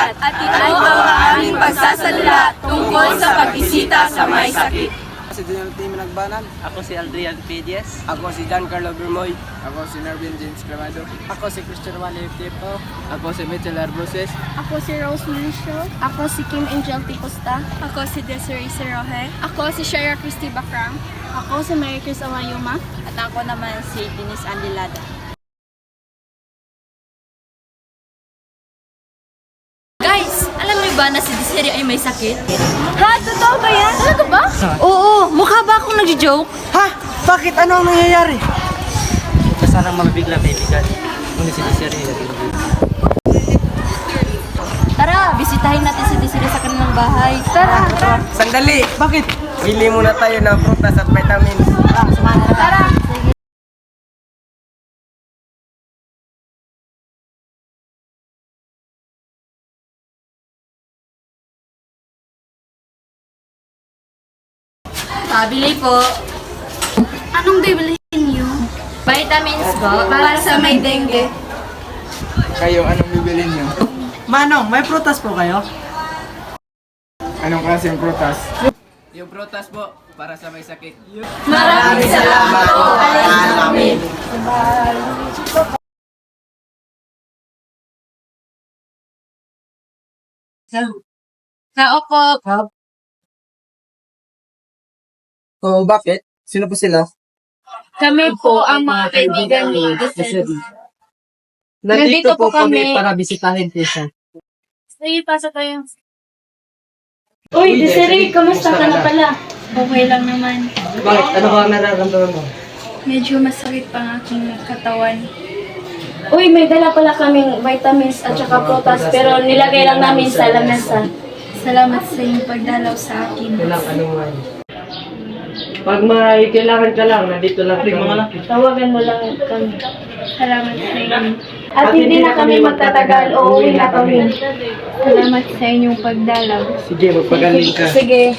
lahat at ito ang aming pagsasalita tungkol sa pagbisita sa may sakit. Si General Timmy Nagbanan. Ako si Aldrian Pedias. Ako si Giancarlo Bermoy. Ako si Nervin James Cramado. Ako si Christian Juan Tipo. Ako si Mitchell Arboses. Ako si Rose Mauricio. Ako si Kim Angel Ticosta. Ako si Desiree Seroje. Ako si Shara Christy Bacram. Ako si Mary Chris Amayuma. At ako naman si Denise Andilada. Guys, alam niyo ba na si Desiree ay may sakit? Ha? Totoo ba yan? Talaga ba? Oo, mukha ba akong nagjo-joke? Ha? Bakit? Ano ang nangyayari? Sana mabigla may bigat. Ngunit si Desiree Tara, bisitahin natin si Desiree sa kanilang bahay. Tara! Sandali! Bakit? Bili muna tayo ng prutas at vitamins. Tara! Pabili po. Anong bibilihin niyo? Vitamins po para sa may dengue. Kayo, anong bibilin nyo? Manong, may prutas po kayo? Anong klaseng prutas? Yung prutas po, para sa may sakit. Maraming salamat po. Amin. Opo. Oh, bakit? Sino po sila? Kami po ang mga kaibigan ni Desiree. Nandito po kami para bisitahin po siya. Sige, pasok tayo. Uy, Desiree, kamusta ka na pala? Okay lang naman. Bakit? Ano ba nararamdaman mo? Medyo masakit pa ang aking katawan. Uy, may dala pala kaming vitamins at saka prutas pero nilagay lang namin sa lamesa. Salamat sa iyong pagdalaw sa akin. Walang anuman. Pag may kailangan ka lang, nandito lang kami. Tawagan mo lang kami. Salamat sa iyo. At hindi na kami magtatagal, uuwi na kami. Salamat sa inyong pagdalaw. Sige, magpagaling ka. Sige.